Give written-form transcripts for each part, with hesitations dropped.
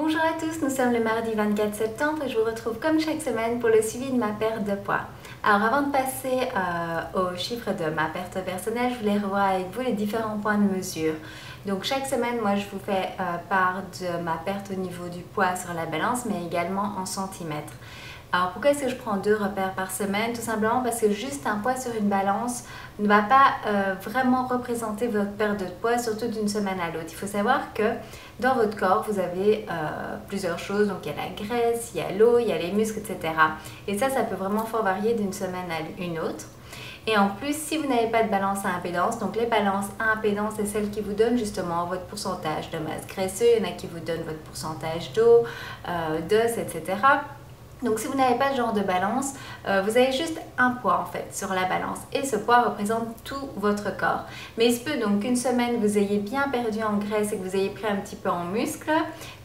Bonjour à tous, nous sommes le mardi 24 septembre et je vous retrouve comme chaque semaine pour le suivi de ma perte de poids. Alors avant de passer aux chiffres de ma perte personnelle, je voulais revoir avec vous les différents points de mesure. Donc chaque semaine, moi je vous fais part de ma perte au niveau du poids sur la balance, mais également en centimètres. Alors pourquoi est-ce que je prends 2 repères par semaine? Tout simplement parce que juste un poids sur une balance ne va pas vraiment représenter votre perte de poids, surtout d'une semaine à l'autre. Il faut savoir que dans votre corps, vous avez plusieurs choses. Donc il y a la graisse, il y a l'eau, il y a les muscles, etc. Et ça peut vraiment fort varier d'une semaine à une autre. Et en plus, si vous n'avez pas de balance à impédance, donc les balances à impédance, c'est celles qui vous donnent justement votre pourcentage de masse graisseuse, il y en a qui vous donnent votre pourcentage d'eau, d'os, etc. Donc si vous n'avez pas ce genre de balance, vous avez juste un poids en fait sur la balance et ce poids représente tout votre corps. Mais il se peut donc qu'une semaine vous ayez bien perdu en graisse et que vous ayez pris un petit peu en muscle,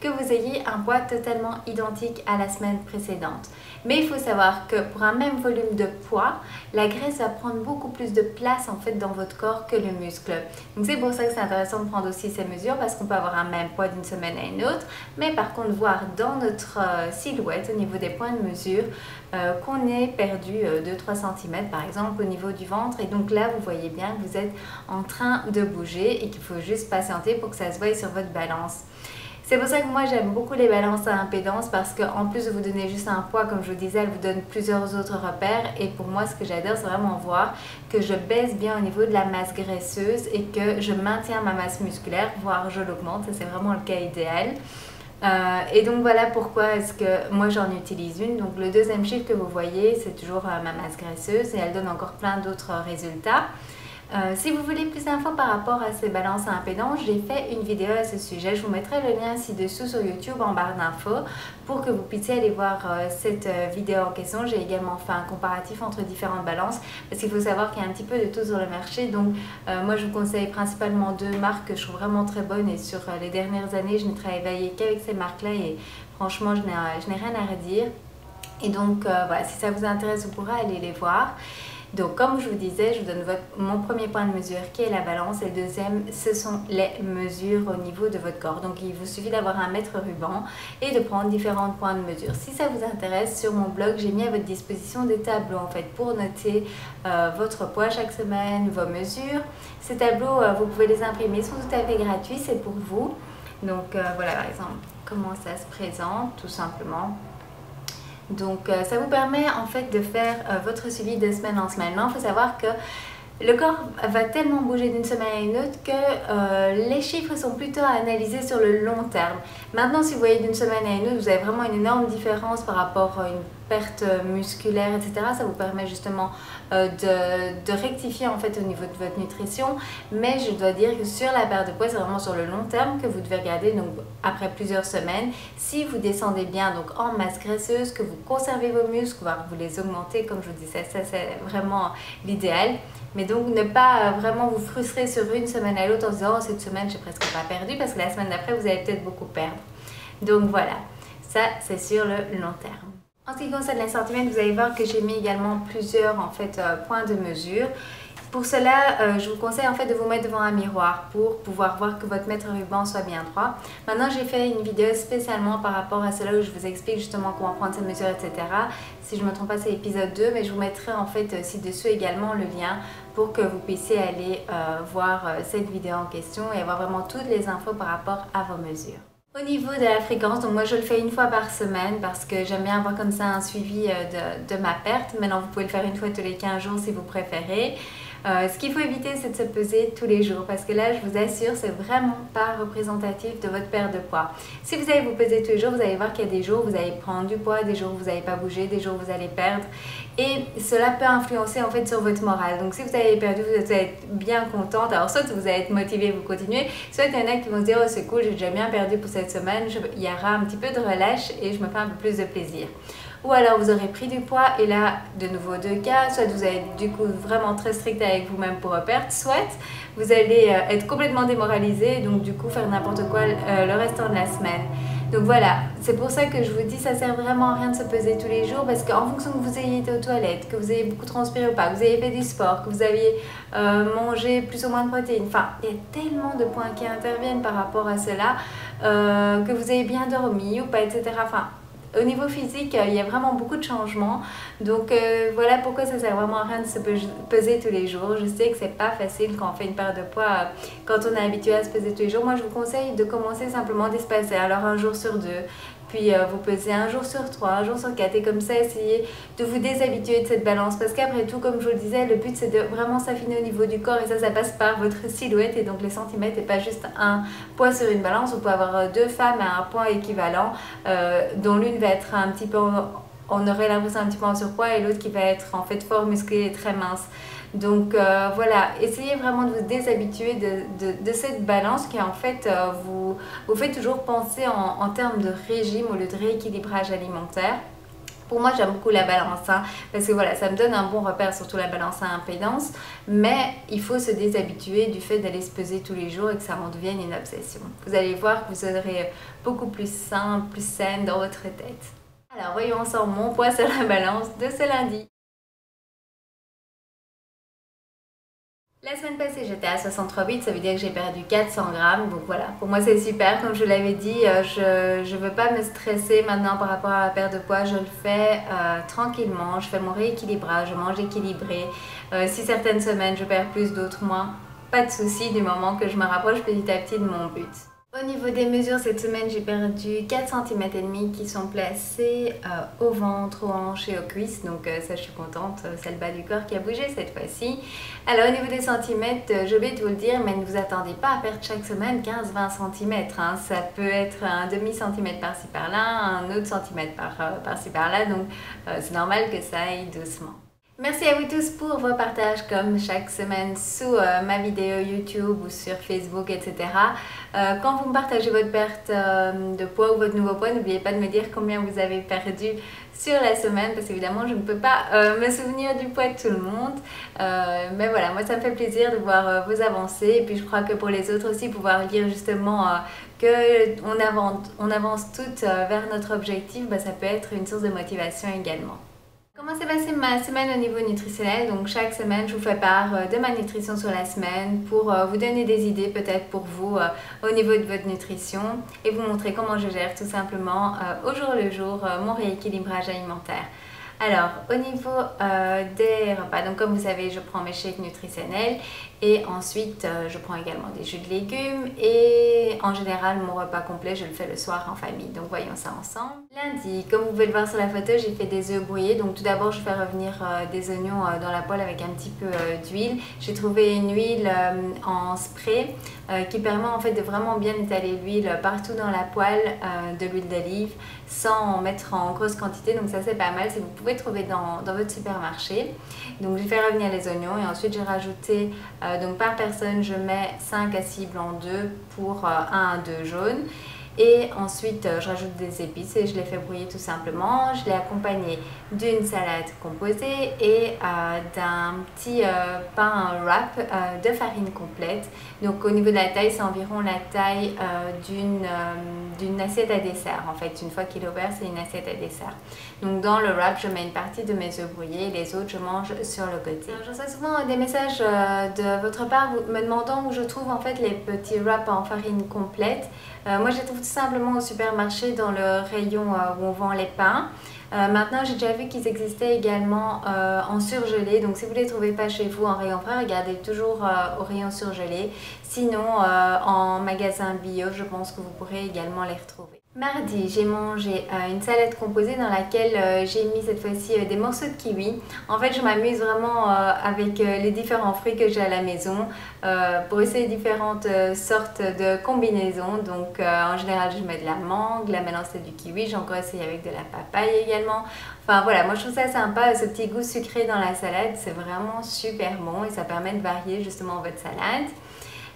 que vous ayez un poids totalement identique à la semaine précédente. Mais il faut savoir que pour un même volume de poids, la graisse va prendre beaucoup plus de place en fait dans votre corps que le muscle. Donc c'est pour ça que c'est intéressant de prendre aussi ces mesures parce qu'on peut avoir un même poids d'une semaine à une autre, mais par contre voir dans notre silhouette au niveau des points de mesure qu'on ait perdu 2-3 cm par exemple au niveau du ventre, et donc là vous voyez bien que vous êtes en train de bouger et qu'il faut juste patienter pour que ça se voie sur votre balance. C'est pour ça que moi j'aime beaucoup les balances à impédance parce qu'en plus de vous donner juste un poids, comme je vous disais, elle vous donne plusieurs autres repères. Et pour moi, ce que j'adore, c'est vraiment voir que je baisse bien au niveau de la masse graisseuse et que je maintiens ma masse musculaire, voire je l'augmente. Ça, c'est vraiment le cas idéal. Et donc voilà pourquoi est-ce que moi j'en utilise une. Donc le deuxième chiffre que vous voyez, c'est toujours ma masse graisseuse et elle donne encore plein d'autres résultats. Si vous voulez plus d'infos par rapport à ces balances à impédance, j'ai fait une vidéo à ce sujet. Je vous mettrai le lien ci-dessous sur YouTube en barre d'infos pour que vous puissiez aller voir cette vidéo en question. J'ai également fait un comparatif entre différentes balances parce qu'il faut savoir qu'il y a un petit peu de tout sur le marché. Donc moi je vous conseille principalement 2 marques que je trouve vraiment très bonnes et sur les dernières années je n'ai travaillé qu'avec ces marques-là et franchement je n'ai rien à redire. Et donc voilà, si ça vous intéresse vous pourrez aller les voir. Donc comme je vous disais, je vous donne mon premier point de mesure qui est la balance et le deuxième ce sont les mesures au niveau de votre corps. Donc il vous suffit d'avoir un mètre ruban et de prendre différents points de mesure. Si ça vous intéresse, sur mon blog j'ai mis à votre disposition des tableaux en fait pour noter votre poids chaque semaine, vos mesures. Ces tableaux vous pouvez les imprimer, ils sont tout à fait gratuits, c'est pour vous. Donc voilà par exemple comment ça se présente tout simplement. Donc ça vous permet en fait de faire votre suivi de semaine en semaine. Maintenant, il faut savoir que le corps va tellement bouger d'une semaine à une autre que les chiffres sont plutôt à analyser sur le long terme. Maintenant, si vous voyez d'une semaine à une autre, vous avez vraiment une énorme différence par rapport à une perte musculaire, etc. Ça vous permet justement de rectifier en fait au niveau de votre nutrition. Mais je dois dire que sur la perte de poids, c'est vraiment sur le long terme que vous devez regarder. Donc après plusieurs semaines, si vous descendez bien donc en masse graisseuse, que vous conservez vos muscles, voire vous les augmentez, comme je vous disais, ça c'est vraiment l'idéal. Mais donc ne pas vraiment vous frustrer sur une semaine à l'autre en disant oh, cette semaine j'ai presque pas perdu, parce que la semaine d'après vous allez peut-être beaucoup perdre. Donc voilà, ça c'est sur le long terme. En ce qui concerne les centimètres, vous allez voir que j'ai mis également plusieurs en fait, points de mesure. Pour cela, je vous conseille en fait de vous mettre devant un miroir pour pouvoir voir que votre mètre ruban soit bien droit. Maintenant, j'ai fait une vidéo spécialement par rapport à cela où je vous explique justement comment prendre ces mesures, etc. Si je ne me trompe pas, c'est l'épisode 2, mais je vous mettrai en fait ci-dessous également le lien pour que vous puissiez aller voir cette vidéo en question et avoir vraiment toutes les infos par rapport à vos mesures. Au niveau de la fréquence, donc moi je le fais une fois par semaine parce que j'aime bien avoir comme ça un suivi de ma perte. Maintenant vous pouvez le faire une fois tous les 15 jours si vous préférez. Ce qu'il faut éviter, c'est de se peser tous les jours parce que là, je vous assure, c'est vraiment pas représentatif de votre perte de poids. Si vous allez vous peser tous les jours, vous allez voir qu'il y a des jours où vous allez prendre du poids, des jours où vous n'allez pas bouger, des jours où vous allez perdre. Et cela peut influencer en fait sur votre morale. Donc si vous avez perdu, vous allez être bien contente. Alors soit vous allez être motivé, vous continuez, soit il y en a qui vont se dire oh c'est cool, j'ai déjà bien perdu pour cette semaine, il y aura un petit peu de relâche et je me fais un peu plus de plaisir. Ou alors vous aurez pris du poids et là de nouveau 2 cas, soit vous allez du coup vraiment très strict avec vous-même pour perdre, soit vous allez être complètement démoralisé et donc du coup faire n'importe quoi le restant de la semaine. Donc voilà, c'est pour ça que je vous dis, ça sert vraiment à rien de se peser tous les jours, parce qu'en fonction que vous ayez été aux toilettes, que vous ayez beaucoup transpiré ou pas, que vous ayez fait du sport, que vous aviez mangé plus ou moins de protéines, enfin, il y a tellement de points qui interviennent par rapport à cela, que vous ayez bien dormi ou pas, etc. Enfin, au niveau physique, il y a vraiment beaucoup de changements. Donc voilà pourquoi ça sert vraiment à rien de se peser tous les jours. Je sais que c'est pas facile quand on fait une perte de poids, quand on est habitué à se peser tous les jours. Moi, je vous conseille de commencer simplement d'espacer. Alors un jour sur 2, puis vous pesez un jour sur 3, un jour sur 4, et comme ça essayez de vous déshabituer de cette balance, parce qu'après tout, comme je vous le disais, le but c'est de vraiment s'affiner au niveau du corps, et ça passe par votre silhouette, et donc les centimètres, et pas juste un poids sur une balance. Vous pouvez avoir deux femmes à un poids équivalent, dont l'une va être un petit peu, on aurait l'impression un petit peu en surpoids, et l'autre qui va être en fait fort musclé et très mince. Donc voilà, essayez vraiment de vous déshabituer de cette balance qui en fait vous fait toujours penser en termes de régime au lieu de rééquilibrage alimentaire. Pour moi, j'aime beaucoup la balance, hein, parce que voilà, ça me donne un bon repère, surtout la balance à impédance, mais il faut se déshabituer du fait d'aller se peser tous les jours et que ça en devienne une obsession. Vous allez voir que vous serez beaucoup plus sain, plus saine dans votre tête. Alors voyons ensemble mon poids sur la balance de ce lundi. La semaine passée, j'étais à 63,8, ça veut dire que j'ai perdu 400 grammes. Donc voilà, pour moi c'est super. Comme je l'avais dit, je ne veux pas me stresser maintenant par rapport à la perte de poids. Je le fais tranquillement, je fais mon rééquilibrage, je mange équilibré. Si certaines semaines je perds plus, d'autres moins, pas de souci du moment que je me rapproche petit à petit de mon but. Au niveau des mesures, cette semaine, j'ai perdu 4,5 cm qui sont placés au ventre, aux hanches et aux cuisses. Donc ça, je suis contente. C'est le bas du corps qui a bougé cette fois-ci. Alors au niveau des centimètres, j'ai oublié de vous le dire, mais ne vous attendez pas à perdre chaque semaine 15-20 cm. Hein. Ça peut être un demi-centimètre par-ci par-là, un autre centimètre par-ci par-là. Donc c'est normal que ça aille doucement. Merci à vous tous pour vos partages comme chaque semaine sous ma vidéo YouTube ou sur Facebook, etc. Quand vous me partagez votre perte de poids ou votre nouveau poids, n'oubliez pas de me dire combien vous avez perdu sur la semaine, parce qu'évidemment je ne peux pas me souvenir du poids de tout le monde. Mais voilà, moi ça me fait plaisir de voir vos avancées, et puis je crois que pour les autres aussi, pouvoir lire justement qu'on avance toutes vers notre objectif, ça peut être une source de motivation également. Comment s'est passée ma semaine au niveau nutritionnel? Donc chaque semaine je vous fais part de ma nutrition sur la semaine pour vous donner des idées peut-être pour vous au niveau de votre nutrition, et vous montrer comment je gère tout simplement au jour le jour mon rééquilibrage alimentaire. Alors au niveau des repas, donc comme vous savez, je prends mes shakes nutritionnels, et ensuite je prends également des jus de légumes, et en général mon repas complet je le fais le soir en famille. Donc voyons ça ensemble. Lundi, comme vous pouvez le voir sur la photo, j'ai fait des œufs brouillés. Donc tout d'abord je fais revenir des oignons dans la poêle avec un petit peu d'huile. J'ai trouvé une huile en spray qui permet en fait de vraiment bien étaler l'huile partout dans la poêle, de l'huile d'olive, sans en mettre en grosse quantité. Donc ça c'est pas mal, si vous pouvez trouver dans votre supermarché. Donc j'ai fait revenir les oignons, et ensuite j'ai rajouté, donc par personne je mets 5 à 6 blancs d'œufs pour 1 à 2 jaunes. Et ensuite je rajoute des épices et je les fais brouiller tout simplement. Je l'ai accompagné d'une salade composée et d'un petit pain wrap de farine complète. Donc au niveau de la taille, c'est environ la taille d'une assiette à dessert. En fait, une fois qu'il est ouvert, c'est une assiette à dessert. Donc dans le wrap, je mets une partie de mes œufs brouillés, et les autres je mange sur le côté. Je reçois souvent des messages de votre part me demandant où je trouve en fait les petits wraps en farine complète. Moi je les trouve tout simplement au supermarché dans le rayon où on vend les pains. Maintenant j'ai déjà vu qu'ils existaient également en surgelé, donc si vous ne les trouvez pas chez vous en rayon frais, regardez toujours au rayon surgelé. Sinon en magasin bio, je pense que vous pourrez également les retrouver. Mardi, j'ai mangé une salade composée dans laquelle j'ai mis cette fois-ci des morceaux de kiwi. En fait, je m'amuse vraiment avec les différents fruits que j'ai à la maison pour essayer différentes sortes de combinaisons. Donc, en général, je mets de la mangue, la mélange c'est du kiwi. J'ai encore essayé avec de la papaye également. Enfin voilà, moi je trouve ça sympa, ce petit goût sucré dans la salade, c'est vraiment super bon et ça permet de varier justement votre salade.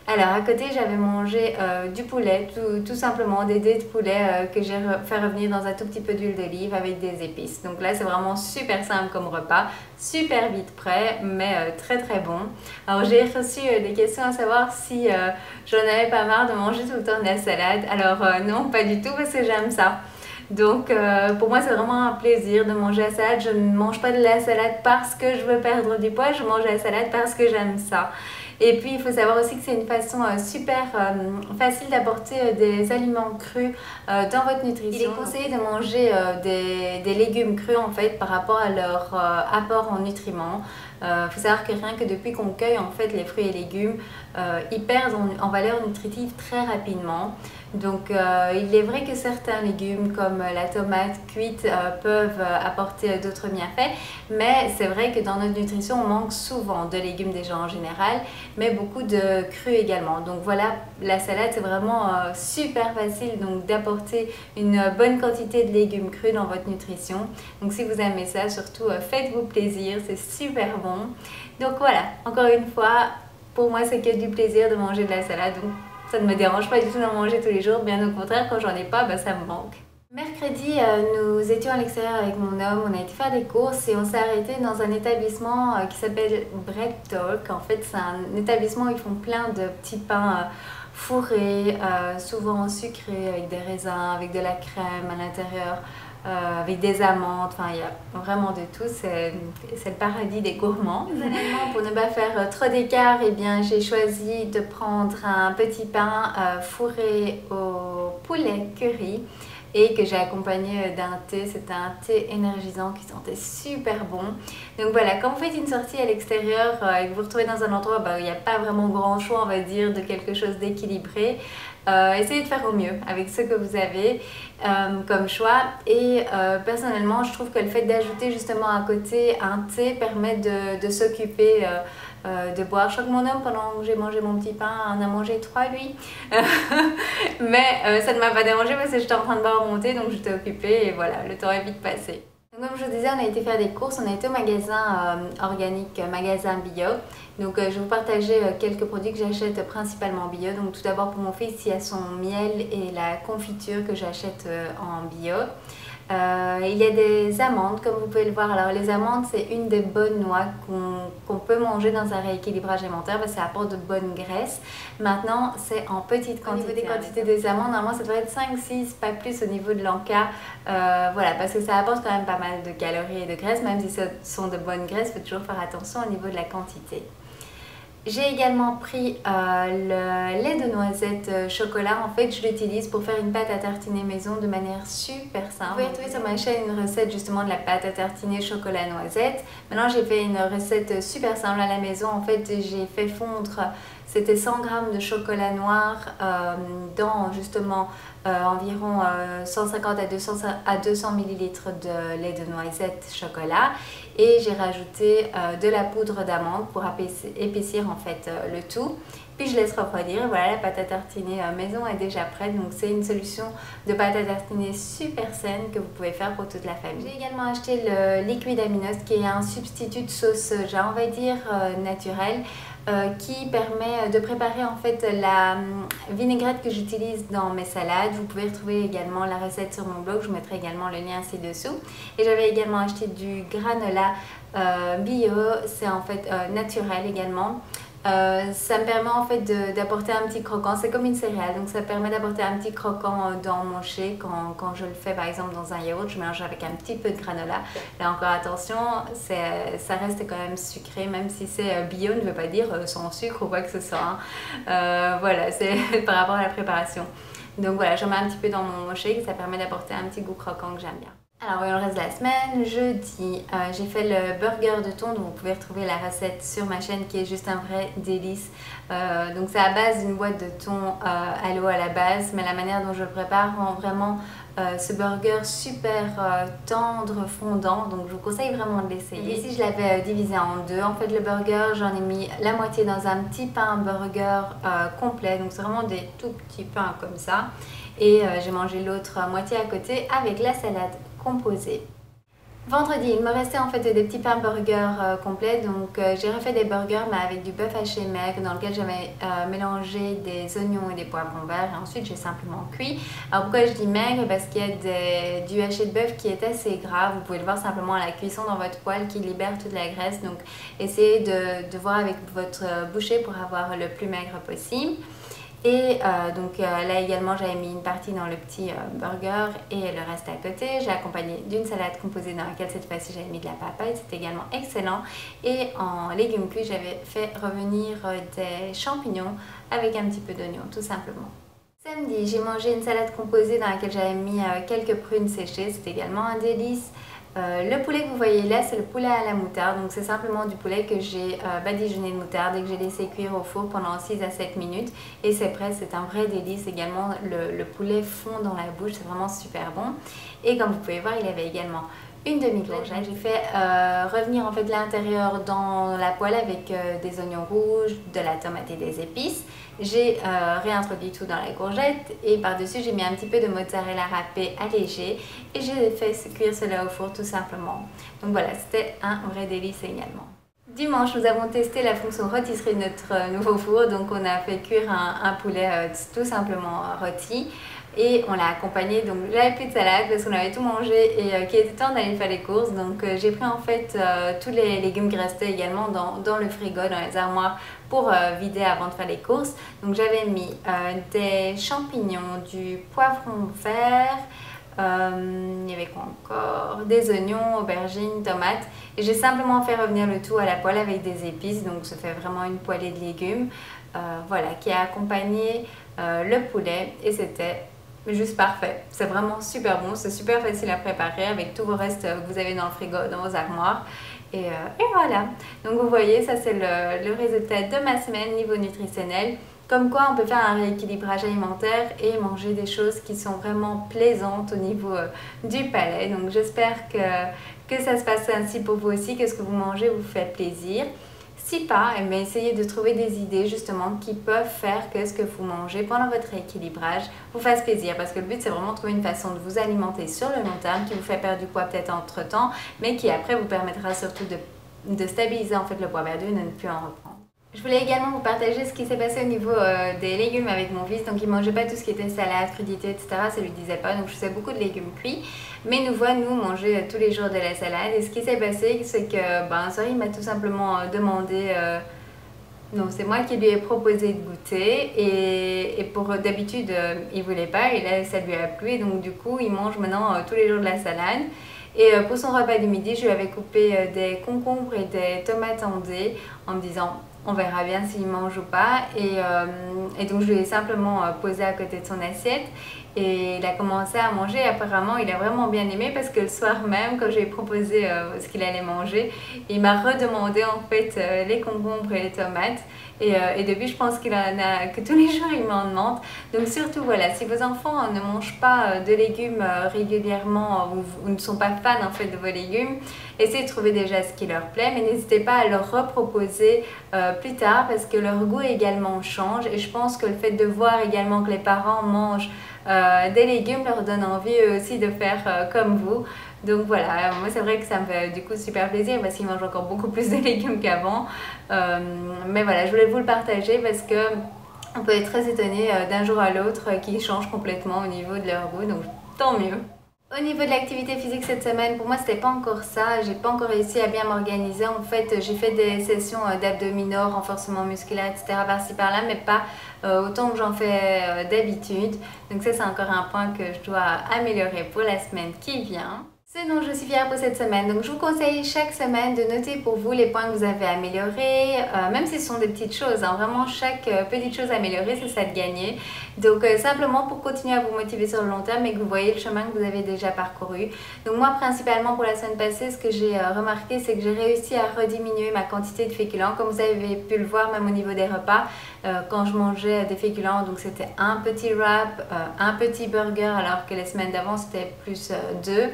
Alors à côté j'avais mangé du poulet, tout simplement des dés de poulet que j'ai fait revenir dans un tout petit peu d'huile d'olive avec des épices. Donc là c'est vraiment super simple comme repas, super vite prêt mais très très bon. Alors j'ai reçu des questions à savoir si j'en avais pas marre de manger tout le temps de la salade. Alors non, pas du tout parce que j'aime ça. Donc pour moi c'est vraiment un plaisir de manger la salade. Je ne mange pas de la salade parce que je veux perdre du poids, je mange la salade parce que j'aime ça. Et puis il faut savoir aussi que c'est une façon super facile d'apporter des aliments crus dans votre nutrition. Il est conseillé de manger des légumes crus en fait par rapport à leur apport en nutriments. Il faut savoir que rien que depuis qu'on cueille en fait les fruits et légumes, ils perdent en valeur nutritive très rapidement. Donc il est vrai que certains légumes comme la tomate cuite peuvent apporter d'autres bienfaits, mais c'est vrai que dans notre nutrition on manque souvent de légumes déjà en général, mais beaucoup de crus également. Donc voilà, la salade c'est vraiment super facile donc d'apporter une bonne quantité de légumes crus dans votre nutrition. Donc si vous aimez ça, surtout faites-vous plaisir, c'est super bon. Donc voilà, encore une fois, pour moi c'est que du plaisir de manger de la salade. Donc, ça ne me dérange pas du tout d'en manger tous les jours, bien au contraire, quand j'en ai pas, ça me manque. Mercredi, nous étions à l'extérieur avec mon homme, on a été faire des courses et on s'est arrêté dans un établissement qui s'appelle Bread Talk. En fait, c'est un établissement où ils font plein de petits pains fourrés, souvent sucrés, avec des raisins, avec de la crème à l'intérieur. Avec des amandes, enfin il y a vraiment de tout, c'est le paradis des gourmands. Personnellement, pour ne pas faire trop d'écart, eh bien j'ai choisi de prendre un petit pain fourré au poulet curry et que j'ai accompagné d'un thé. C'était un thé énergisant qui sentait super bon. Donc voilà, quand vous faites une sortie à l'extérieur et que vous vous retrouvez dans un endroit où il n'y a pas vraiment grand choix, on va dire, de quelque chose d'équilibré, essayez de faire au mieux avec ce que vous avez comme choix. Et personnellement, je trouve que le fait d'ajouter justement à côté un thé permet de s'occuper de boire. Je crois que mon homme, pendant que j'ai mangé mon petit pain, en a mangé 3 lui. Mais ça ne m'a pas dérangé parce que j'étais en train de boire mon thé, donc j'étais occupée et voilà, le temps est vite passé. Donc, comme je vous disais, on a été faire des courses, on a été au magasin organique, magasin bio. Donc je vais vous partager quelques produits que j'achète principalement bio. Donc tout d'abord pour mon fils, il y a son miel et la confiture que j'achète en bio. Il y a des amandes comme vous pouvez le voir. Alors les amandes c'est une des bonnes noix qu'on peut manger dans un rééquilibrage alimentaire parce que ça apporte de bonnes graisses. Maintenant c'est en petite quantité. Au niveau des quantités des amandes, normalement ça devrait être 5-6, pas plus au niveau de l'encas. Voilà, parce que ça apporte quand même pas mal de calories et de graisses, même si ce sont de bonnes graisses, il faut toujours faire attention au niveau de la quantité. J'ai également pris le lait de noisette chocolat. En fait, je l'utilise pour faire une pâte à tartiner maison de manière super simple. Vous pouvez trouver sur ma chaîne une recette justement de la pâte à tartiner chocolat noisette. Maintenant, j'ai fait une recette super simple à la maison. En fait, j'ai fait fondre, c'était 100 g de chocolat noir dans justement environ 150 à 200 ml de lait de noisette chocolat. Et j'ai rajouté de la poudre d'amande pour épaissir en fait le tout. Puis je laisse refroidir et voilà, la pâte à tartiner maison est déjà prête. Donc c'est une solution de pâte à tartiner super saine que vous pouvez faire pour toute la famille. J'ai également acheté le liquide aminos qui est un substitut de sauce soja, on va dire naturel. Qui permet de préparer en fait la vinaigrette que j'utilise dans mes salades. Vous pouvez retrouver également la recette sur mon blog, je vous mettrai également le lien ci-dessous. Et j'avais également acheté du granola bio, c'est en fait naturel également. Ça me permet en fait d'apporter un petit croquant, c'est comme une céréale, donc ça permet d'apporter un petit croquant dans mon shake quand je le fais par exemple dans un yaourt, je mélange avec un petit peu de granola. Là encore attention, ça reste quand même sucré, même si c'est bio, ne veut pas dire sans sucre ou quoi que ce soit. Voilà, c'est par rapport à la préparation. Donc voilà, j'en mets un petit peu dans mon shake, ça permet d'apporter un petit goût croquant que j'aime bien. Alors voyons le reste de la semaine. Jeudi, j'ai fait le burger de thon, donc vous pouvez retrouver la recette sur ma chaîne qui est juste un vrai délice. Donc c'est à base d'une boîte de thon à l'eau à la base, mais la manière dont je le prépare rend vraiment ce burger super tendre, fondant, donc je vous conseille vraiment de l'essayer. Ici je l'avais divisé en deux, en fait le burger j'en ai mis la moitié dans un petit pain burger complet, donc c'est vraiment des tout petits pains comme ça, et j'ai mangé l'autre moitié à côté avec la salade composée. Vendredi, il me restait en fait des petits pains burgers complets, donc j'ai refait des burgers mais avec du bœuf haché maigre dans lequel j'avais mélangé des oignons et des poivrons verts et ensuite j'ai simplement cuit. Alors pourquoi je dis maigre? Parce qu'il y a du haché de bœuf qui est assez gras, vous pouvez le voir simplement à la cuisson dans votre poêle qui libère toute la graisse, donc essayez de voir avec votre boucher pour avoir le plus maigre possible. Et là également j'avais mis une partie dans le petit burger et le reste à côté. J'ai accompagné d'une salade composée dans laquelle cette fois-ci j'avais mis de la papaye, c'était également excellent. Et en légumes cuits j'avais fait revenir des champignons avec un petit peu d'oignon tout simplement. Samedi, j'ai mangé une salade composée dans laquelle j'avais mis quelques prunes séchées, c'était également un délice. Le poulet que vous voyez là, c'est le poulet à la moutarde. Donc c'est simplement du poulet que j'ai badigeonné de moutarde et que j'ai laissé cuire au four pendant 6 à 7 minutes. Et c'est prêt, c'est un vrai délice. Également, le poulet fond dans la bouche, c'est vraiment super bon. Et comme vous pouvez voir, il avait également une demi-courgette. J'ai fait revenir en fait l'intérieur dans la poêle avec des oignons rouges, de la tomate et des épices. J'ai réintroduit tout dans la courgette et par-dessus j'ai mis un petit peu de mozzarella râpé allégé et j'ai fait cuire cela au four tout simplement. Donc voilà, c'était un vrai délice également. Dimanche, nous avons testé la fonction rôtisserie de notre nouveau four, donc on a fait cuire un poulet tout simplement rôti. Et on l'a accompagné, donc j'avais plus de salade parce qu'on avait tout mangé et qu'il était temps d'aller faire les courses. Donc j'ai pris en fait tous les légumes qui restaient également dans le frigo, dans les armoires pour vider avant de faire les courses. Donc j'avais mis des champignons, du poivron vert, il y avait quoi encore? Des oignons, aubergines, tomates. Et j'ai simplement fait revenir le tout à la poêle avec des épices, donc ça fait vraiment une poêlée de légumes. Voilà, qui a accompagné le poulet et c'était juste parfait. C'est vraiment super bon, c'est super facile à préparer avec tous vos restes que vous avez dans le frigo, dans vos armoires. Et voilà, donc vous voyez, ça c'est le résultat de ma semaine niveau nutritionnel. Comme quoi on peut faire un rééquilibrage alimentaire et manger des choses qui sont vraiment plaisantes au niveau du palais. Donc j'espère que ça se passe ainsi pour vous aussi, que ce que vous mangez vous fait plaisir. Si pas, essayez de trouver des idées justement qui peuvent faire que ce que vous mangez pendant votre rééquilibrage vous fasse plaisir. Parce que le but c'est vraiment de trouver une façon de vous alimenter sur le long terme qui vous fait perdre du poids peut-être entre temps, mais qui après vous permettra surtout de stabiliser en fait le poids perdu et de ne plus en reprendre. Je voulais également vous partager ce qui s'est passé au niveau des légumes avec mon fils. Donc il mangeait pas tout ce qui était salade, crudité, etc. Ça lui disait pas. Donc je faisais beaucoup de légumes cuits. Mais nous voit nous manger tous les jours de la salade. Et ce qui s'est passé, c'est que un soir il m'a tout simplement demandé. Non, c'est moi qui lui ai proposé de goûter. Et pour d'habitude il voulait pas. Et là ça lui a plu. Et donc du coup il mange maintenant tous les jours de la salade. Et pour son repas du midi, je lui avais coupé des concombres et des tomates en dés en me disant on verra bien s'il mange ou pas. Et donc je lui ai simplement posé à côté de son assiette et il a commencé à manger. Apparemment il a vraiment bien aimé parce que le soir même quand je lui ai proposé ce qu'il allait manger, il m'a redemandé en fait les concombres et les tomates. Et depuis je pense qu'il en a que tous les jours il m'en demande. Donc surtout voilà, si vos enfants ne mangent pas de légumes régulièrement ou ne sont pas fans en fait de vos légumes, essayez de trouver déjà ce qui leur plaît, mais n'hésitez pas à leur reproposer plus tard parce que leur goût également change. Et je pense que le fait de voir également que les parents mangent des légumes leur donne envie eux aussi de faire comme vous. Donc voilà, moi c'est vrai que ça me fait du coup super plaisir parce qu'ils mangent encore beaucoup plus de légumes qu'avant. Mais voilà, je voulais vous le partager parce que on peut être très étonné d'un jour à l'autre qu'ils changent complètement au niveau de leur goût, donc tant mieux. Au niveau de l'activité physique cette semaine, pour moi c'était pas encore ça, j'ai pas encore réussi à bien m'organiser. En fait j'ai fait des sessions d'abdominaux, renforcement musculaire, etc. par-ci par-là, mais pas autant que j'en fais d'habitude. Donc ça c'est encore un point que je dois améliorer pour la semaine qui vient. Ce dont je suis fière pour cette semaine. Donc je vous conseille chaque semaine de noter pour vous les points que vous avez améliorés, même si ce sont des petites choses, hein, vraiment chaque petite chose améliorée c'est ça de gagner. Donc simplement pour continuer à vous motiver sur le long terme et que vous voyez le chemin que vous avez déjà parcouru. Donc moi principalement pour la semaine passée, ce que j'ai remarqué c'est que j'ai réussi à rediminuer ma quantité de féculents. Comme vous avez pu le voir même au niveau des repas, quand je mangeais des féculents, donc c'était un petit wrap, un petit burger alors que les semaines d'avant c'était plus deux.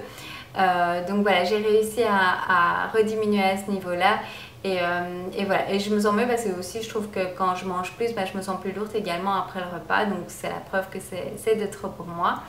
Donc voilà, j'ai réussi à rediminuer à ce niveau-là Et voilà, et je me sens mieux parce que aussi je trouve que quand je mange plus, je me sens plus lourde également après le repas, donc c'est la preuve que c'est de trop pour moi.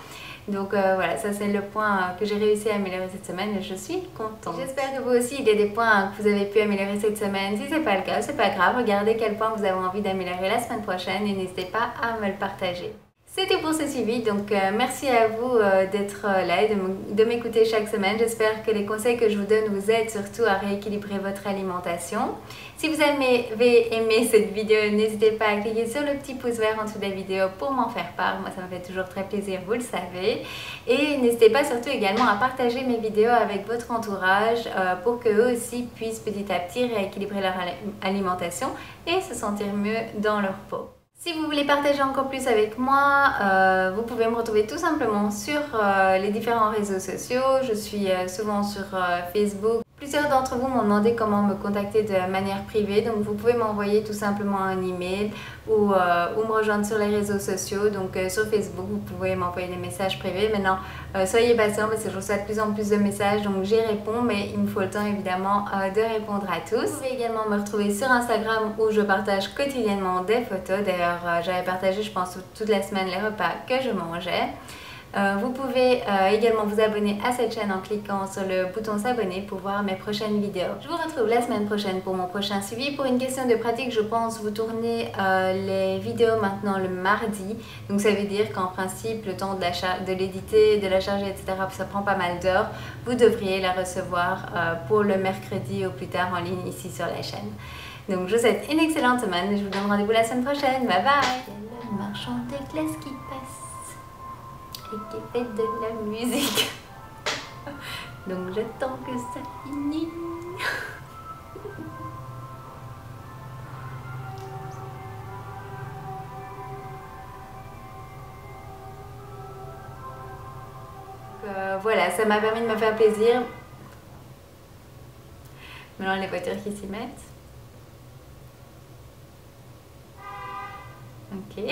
Donc voilà, ça c'est le point que j'ai réussi à améliorer cette semaine et je suis contente. J'espère que vous aussi il y a des points que vous avez pu améliorer cette semaine. Si c'est pas le cas, c'est pas grave, regardez quel point vous avez envie d'améliorer la semaine prochaine et n'hésitez pas à me le partager. C'était pour ce suivi, donc merci à vous d'être là et de m'écouter chaque semaine. J'espère que les conseils que je vous donne vous aident surtout à rééquilibrer votre alimentation. Si vous avez aimé cette vidéo, n'hésitez pas à cliquer sur le petit pouce vert en dessous de la vidéo pour m'en faire part. Moi, ça me fait toujours très plaisir, vous le savez. Et n'hésitez pas surtout également à partager mes vidéos avec votre entourage pour qu'eux aussi puissent petit à petit rééquilibrer leur alimentation et se sentir mieux dans leur peau. Si vous voulez partager encore plus avec moi, vous pouvez me retrouver tout simplement sur les différents réseaux sociaux. Je suis souvent sur Facebook. Plusieurs d'entre vous m'ont demandé comment me contacter de manière privée, donc vous pouvez m'envoyer tout simplement un email ou me rejoindre sur les réseaux sociaux. Donc sur Facebook, vous pouvez m'envoyer des messages privés. Maintenant, soyez patients parce que je reçois de plus en plus de messages, donc j'y réponds, mais il me faut le temps évidemment de répondre à tous. Vous pouvez également me retrouver sur Instagram où je partage quotidiennement des photos. D'ailleurs, j'avais partagé, je pense, toute la semaine les repas que je mangeais. Vous pouvez également vous abonner à cette chaîne en cliquant sur le bouton s'abonner pour voir mes prochaines vidéos. Je vous retrouve la semaine prochaine pour mon prochain suivi. Pour une question de pratique, je pense vous tourner les vidéos maintenant le mardi. Donc ça veut dire qu'en principe, le temps de l'éditer, de la charger, etc., ça prend pas mal d'heures. Vous devriez la recevoir pour le mercredi au plus tard en ligne ici sur la chaîne. Donc je vous souhaite une excellente semaine et je vous donne rendez-vous la semaine prochaine. Bye bye! C'est le marchand de glace qui passe et qui fait de la musique. Donc j'attends que ça finisse. Voilà, ça m'a permis de me faire plaisir. Maintenant les voitures qui s'y mettent. Ok.